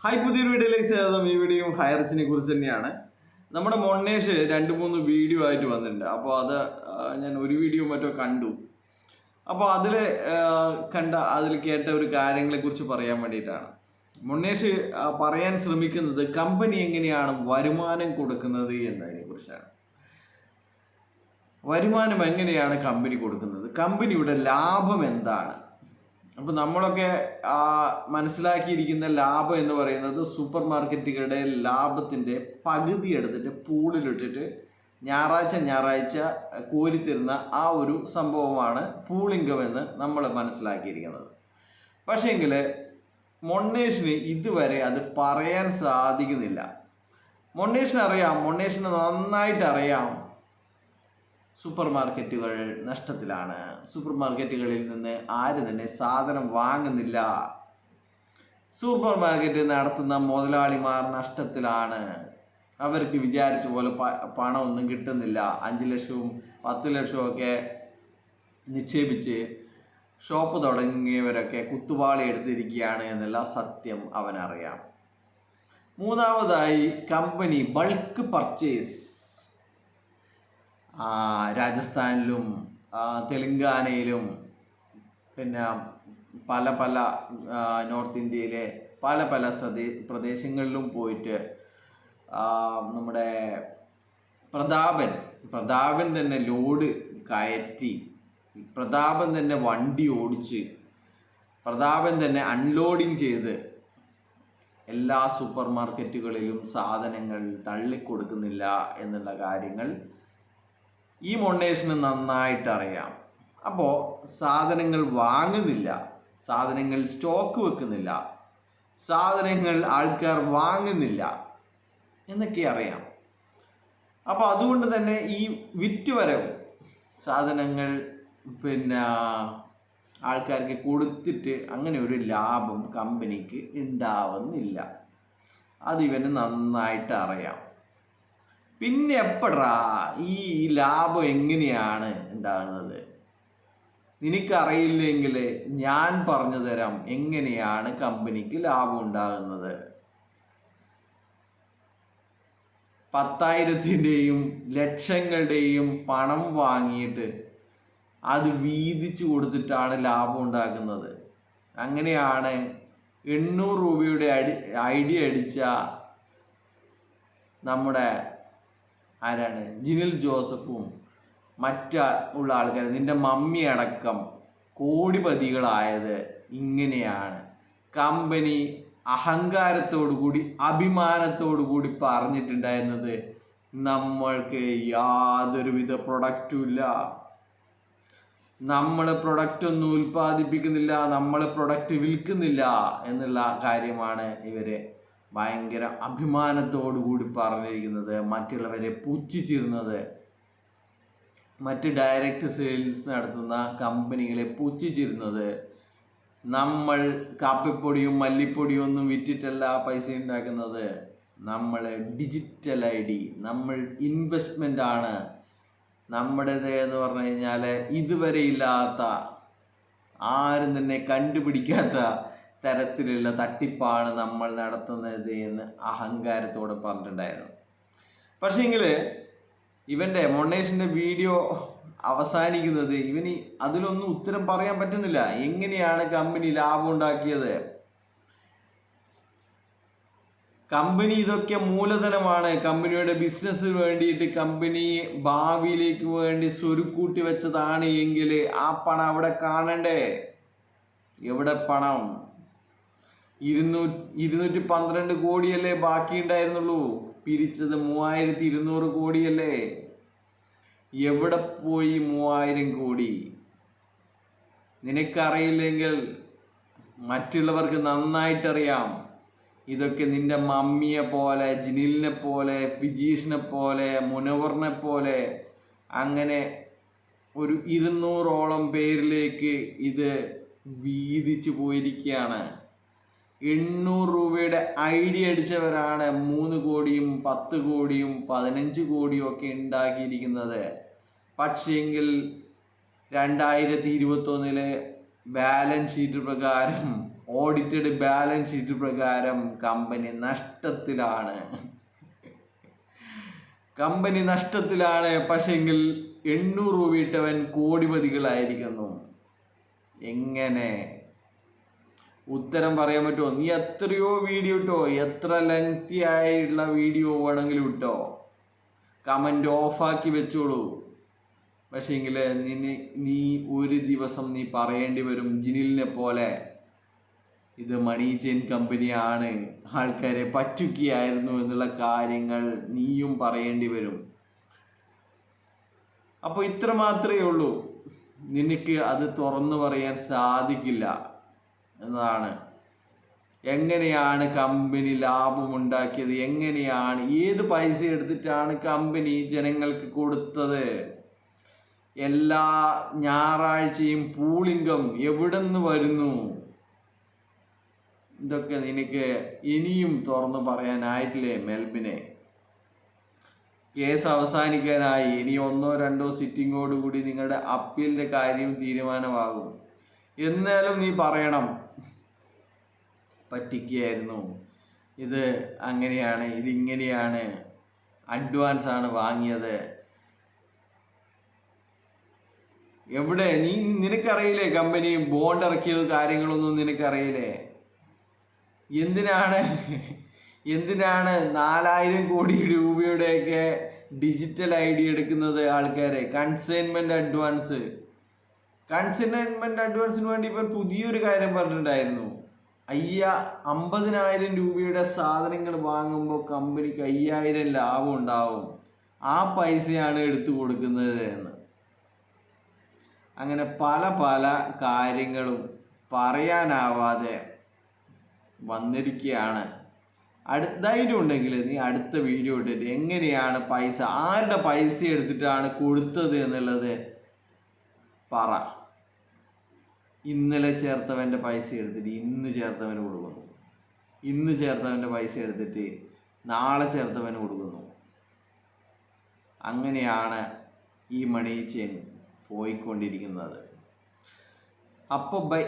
Hi, പുതിയൊരു വീഡിയോയിലേക്ക് സ്വാഗതം. ഈ വീഡിയോ ഹയർച്ചിനെ കുറിച്ച് തന്നെയാണ്. നമ്മുടെ മൊണ്ണേഷ് 2-3 വീഡിയോ ആയിട്ട് വന്നിട്ടുണ്ട്. അപ്പോൾ അത് ഞാൻ ഒരു വീഡിയോ മറ്റോ കണ്ടു. അപ്പോൾ അതിൽ കേട്ട ഒരു കാര്യങ്ങളെക്കുറിച്ച് പറയാൻ വേണ്ടിയിട്ടാണ്. മൊണ്ണേഷ് പറയാൻ ശ്രമിക്കുന്നത് കമ്പനി എങ്ങനെയാണ് വരുമാനം കൊടുക്കുന്നത് എന്നതിനെ കുറിച്ചാണ്. വരുമാനം എങ്ങനെയാണ് കമ്പനി കൊടുക്കുന്നത്, കമ്പനിയുടെ ലാഭം എന്താണ്? അപ്പോൾ നമ്മളൊക്കെ മനസ്സിലാക്കിയിരിക്കുന്ന ലാഭം എന്ന് പറയുന്നത് സൂപ്പർ മാർക്കറ്റുകളുടെ ലാഭത്തിൻ്റെ പകുതി എടുത്തിട്ട് പൂളിലിട്ടിട്ട് ഞായറാഴ്ച കോരിത്തരുന്ന ആ ഒരു സംഭവമാണ് പൂൾ ഇൻകം എന്ന് നമ്മൾ മനസ്സിലാക്കിയിരിക്കുന്നത്. പക്ഷേങ്കിൽ മൊണ്ണേഷിന് ഇതുവരെ അത് പറയാൻ സാധിക്കുന്നില്ല. മൊണ്ണേഷിന് നന്നായിട്ട് അറിയാം സൂപ്പർ മാർക്കറ്റുകൾ നഷ്ടത്തിലാണ്. സൂപ്പർ മാർക്കറ്റുകളിൽ നിന്ന് ആരും തന്നെ സാധനം വാങ്ങുന്നില്ല. സൂപ്പർ മാർക്കറ്റ് നടത്തുന്ന മുതലാളിമാർ നഷ്ടത്തിലാണ്. അവർക്ക് വിചാരിച്ച പോലെ പണമൊന്നും കിട്ടുന്നില്ല. 5 ലക്ഷവും 10 ലക്ഷവും ഒക്കെ നിക്ഷേപിച്ച് ഷോപ്പ് തുടങ്ങിയവരൊക്കെ കുത്തുവാളി എടുത്തിരിക്കുകയാണ് എന്നുള്ള സത്യം അവനറിയാം. മൂന്നാമതായി, കമ്പനി ബൾക്ക് പർച്ചേസ് രാജസ്ഥാനിലും തെലങ്കാനയിലും പിന്നെ പല നോർത്ത് ഇന്ത്യയിലെ പല പ്രദേശങ്ങളിലും പോയിട്ട് നമ്മുടെ പ്രതാപൻ തന്നെ ലോഡ് കയറ്റി, പ്രതാപൻ തന്നെ വണ്ടി ഓടിച്ച്, പ്രതാപൻ തന്നെ അൺലോഡിങ് ചെയ്ത് എല്ലാ സൂപ്പർ മാർക്കറ്റുകളിലും സാധനങ്ങൾ തള്ളിക്കൊടുക്കുന്നില്ല എന്നുള്ള കാര്യങ്ങൾ ഈ മൊണ്ണേഷിന് നന്നായിട്ട് അറിയാം. അപ്പോൾ സാധനങ്ങൾ വാങ്ങുന്നില്ല, സാധനങ്ങൾ സ്റ്റോക്ക് വെക്കുന്നില്ല, സാധനങ്ങൾ ആൾക്കാർ വാങ്ങുന്നില്ല എന്നൊക്കെ അറിയാം. അപ്പോൾ അതുകൊണ്ട് തന്നെ ഈ വിറ്റുവരവ് സാധനങ്ങൾ ആൾക്കാർക്ക് കൊടുത്തിട്ട് അങ്ങനെ ഒരു ലാഭം കമ്പനിക്ക് ഉണ്ടാവുന്നില്ല. അതിവന് നന്നായിട്ട് അറിയാം. പിന്നെ എപ്പോഴാ ഈ ലാഭം എങ്ങനെയാണ് ഉണ്ടാകുന്നത്? നിനക്കറിയില്ലെങ്കിൽ ഞാൻ പറഞ്ഞു തരാം എങ്ങനെയാണ് കമ്പനിക്ക് ലാഭം ഉണ്ടാകുന്നത്. 10,000-ൻ്റെയും ലക്ഷങ്ങളുടെയും പണം വാങ്ങിയിട്ട് അത് വീതിച്ചു കൊടുത്തിട്ടാണ് ലാഭം ഉണ്ടാക്കുന്നത്. അങ്ങനെയാണ് 800 രൂപയുടെ ഐഡിയ അടിച്ച നമ്മുടെ ജിനിൽ ജോസഫും ഉള്ള ആൾക്കാർ, നിന്റെ മമ്മി അടക്കം കോടിപതികളായത് ഇങ്ങനെയാണ്. കമ്പനി അഹങ്കാരത്തോടുകൂടി അഭിമാനത്തോടുകൂടി പറഞ്ഞിട്ടുണ്ടായിരുന്നത്, നമ്മൾക്ക് യാതൊരുവിധ പ്രൊഡക്റ്റും ഇല്ല, നമ്മൾ പ്രൊഡക്റ്റ് ഒന്നും ഉൽപ്പാദിപ്പിക്കുന്നില്ല, നമ്മൾ പ്രൊഡക്റ്റ് വിൽക്കുന്നില്ല എന്നുള്ള കാര്യമാണ് ഇവര് ഭയങ്കര അഭിമാനത്തോടുകൂടി പറഞ്ഞിരിക്കുന്നത്. മറ്റുള്ളവരെ പുച്ഛിച്ചിരുന്നത്, മറ്റ് ഡയറക്റ്റ് സെയിൽസ് നടത്തുന്ന കമ്പനികളെ പുച്ഛിച്ചിരുന്നത്, നമ്മൾ കാപ്പിപ്പൊടിയും മല്ലിപ്പൊടിയും ഒന്നും വിറ്റിട്ടല്ല പൈസ ഉണ്ടാക്കുന്നത്, നമ്മൾ ഡിജിറ്റൽ ID, നമ്മൾ ഇൻവെസ്റ്റ്മെൻ്റ് ആണ് നമ്മുടേത് എന്ന് പറഞ്ഞു കഴിഞ്ഞാൽ ഇതുവരെ ഇല്ലാത്ത, ആരും തന്നെ കണ്ടുപിടിക്കാത്ത തരത്തിലുള്ള തട്ടിപ്പാണ് നമ്മൾ നടത്തുന്നത് എന്ന് അഹങ്കാരത്തോടെ പറഞ്ഞിട്ടുണ്ടായിരുന്നു. പക്ഷേങ്കിൽ ഇവൻ്റെ മൊണ്ണേഷിൻ്റെ വീഡിയോ അവസാനിക്കുന്നത് ഇവന് അതിലൊന്നും ഉത്തരം പറയാൻ പറ്റുന്നില്ല. എങ്ങനെയാണ് കമ്പനി ലാഭം ഉണ്ടാക്കിയത്? കമ്പനി ഇതൊക്കെ മൂലധനമാണ്. കമ്പനിയുടെ ബിസിനസ്സിന് വേണ്ടിയിട്ട് കമ്പനി ഭാവിയിലേക്ക് വേണ്ടി സ്വരുക്കൂട്ടി വെച്ചതാണ് എങ്കിൽ ആ പണം അവിടെ കാണണ്ടേ? എവിടെ പണം? 212 കോടിയല്ലേ ബാക്കി ഉണ്ടായിരുന്നുള്ളൂ. പിരിച്ചത് 3200 കോടിയല്ലേ. എവിടെ പോയി 3000 കോടി? നിനക്കറിയില്ലെങ്കിൽ മറ്റുള്ളവർക്ക് നന്നായിട്ടറിയാം. ഇതൊക്കെ നിന്റെ മമ്മിയെ പോലെ, ജിനിലിനെ പോലെ, പിജീഷിനെ പോലെ, മുനവറിനെ പോലെ അങ്ങനെ ഒരു 200ഓളം പേരിലേക്ക് ഇത് വീതിച്ചു പോയിരിക്കുകയാണ്. 800 രൂപയുടെ ഐഡിയ അടിച്ചവരാണ് 3 കോടിയും 10 കോടിയും 15 കോടിയും ഒക്കെ ഉണ്ടാക്കിയിരിക്കുന്നത്. പക്ഷേങ്കിൽ 2021 ബാലൻസ് ഷീറ്റ് പ്രകാരം ഓഡിറ്റഡ് ബാലൻസ് ഷീറ്റ് പ്രകാരം കമ്പനി നഷ്ടത്തിലാണ്. കമ്പനി നഷ്ടത്തിലാണ്. പക്ഷെങ്കിൽ 800 രൂപ ഇട്ടവൻ കോടിപതികളായിരിക്കുന്നു. എങ്ങനെ? ഉത്തരം പറയാൻ പറ്റുമോ? നീ എത്രയോ വീഡിയോ ഇട്ടോ, എത്ര ലെങ്തി ആയിട്ടുള്ള വീഡിയോ വേണമെങ്കിലും ഇട്ടോ, കമന്റ് ഓഫാക്കി വെച്ചോളൂ. പക്ഷേങ്കിൽ നീ ഒരു ദിവസം നീ പറയേണ്ടി വരും, ജിനിലിനെ പോലെ ഇത് മണി ചെയിൻ കമ്പനിയാണ്, ആൾക്കാരെ പറ്റുകയായിരുന്നു എന്നുള്ള കാര്യങ്ങൾ നീയും പറയേണ്ടി വരും. അപ്പോൾ ഇത്ര മാത്രമേ ഉള്ളൂ. നിനക്ക് അത് തുറന്നു പറയാൻ സാധിക്കില്ല എന്നതാണ്. എങ്ങനെയാണ് കമ്പനി ലാഭമുണ്ടാക്കിയത്? എങ്ങനെയാണ്, ഏത് പൈസ എടുത്തിട്ടാണ് കമ്പനി ജനങ്ങൾക്ക് കൊടുത്തത്? എല്ലാ ഞായറാഴ്ചയും പൂളിംഗം എവിടെ നിന്ന് വരുന്നു? ഇതൊക്കെ നിനക്ക് ഇനിയും തുറന്നു പറയാനായിട്ടില്ലേ മെൽബിനെ? കേസ് അവസാനിക്കാനായി. ഇനി 1-2 സിറ്റിങ്ങോടുകൂടി നിങ്ങളുടെ അപ്പീലിൻ്റെ കാര്യം തീരുമാനമാകും. എന്നാലും നീ പറയണം, പറ്റിക്കുകയായിരുന്നു, ഇത് അങ്ങനെയാണ്, ഇതിങ്ങനെയാണ്, അഡ്വാൻസ് ആണ് വാങ്ങിയത്. എവിടെ? നിനക്കറിയില്ലേ കമ്പനി ബോണ്ട് ഇറക്കിയത് കാര്യങ്ങളൊന്നും നിനക്കറിയില്ലേ? എന്തിനാണ് 4000 കോടി രൂപയുടെയൊക്കെ ഡിജിറ്റൽ ID എടുക്കുന്നത് ആൾക്കാരെ? കൺസൈൻമെന്റ് അഡ്വാൻസിന് വേണ്ടി ഇപ്പം പുതിയൊരു കാര്യം പറഞ്ഞിട്ടുണ്ടായിരുന്നു. 50,000 രൂപയുടെ സാധനങ്ങൾ വാങ്ങുമ്പോൾ കമ്പനിക്ക് 5000 ലാഭം ഉണ്ടാവും. ആ പൈസയാണ് എടുത്തു കൊടുക്കുന്നത് എന്ന്. അങ്ങനെ പല കാര്യങ്ങളും പറയാനാവാതെ വന്നിരിക്കുകയാണ്. ധൈര്യം ഉണ്ടെങ്കിൽ നീ അടുത്ത വീഡിയോ ഇട്ടിട്ട് എങ്ങനെയാണ് പൈസ, ആരുടെ പൈസ എടുത്തിട്ടാണ് കൊടുത്തത് എന്നുള്ളത് പറ. ഇന്നലെ ചേർത്തവൻ്റെ പൈസ എടുത്തിട്ട് ഇന്ന് ചേർത്തവന് കൊടുക്കുന്നു, ഇന്ന് ചേർത്തവൻ്റെ പൈസ എടുത്തിട്ട് നാളെ ചേർത്തവന് കൊടുക്കുന്നു. അങ്ങനെയാണ് ഈ മണി ചെയിൻ പോയിക്കൊണ്ടിരിക്കുന്നത്. അപ്പോൾ ബൈ.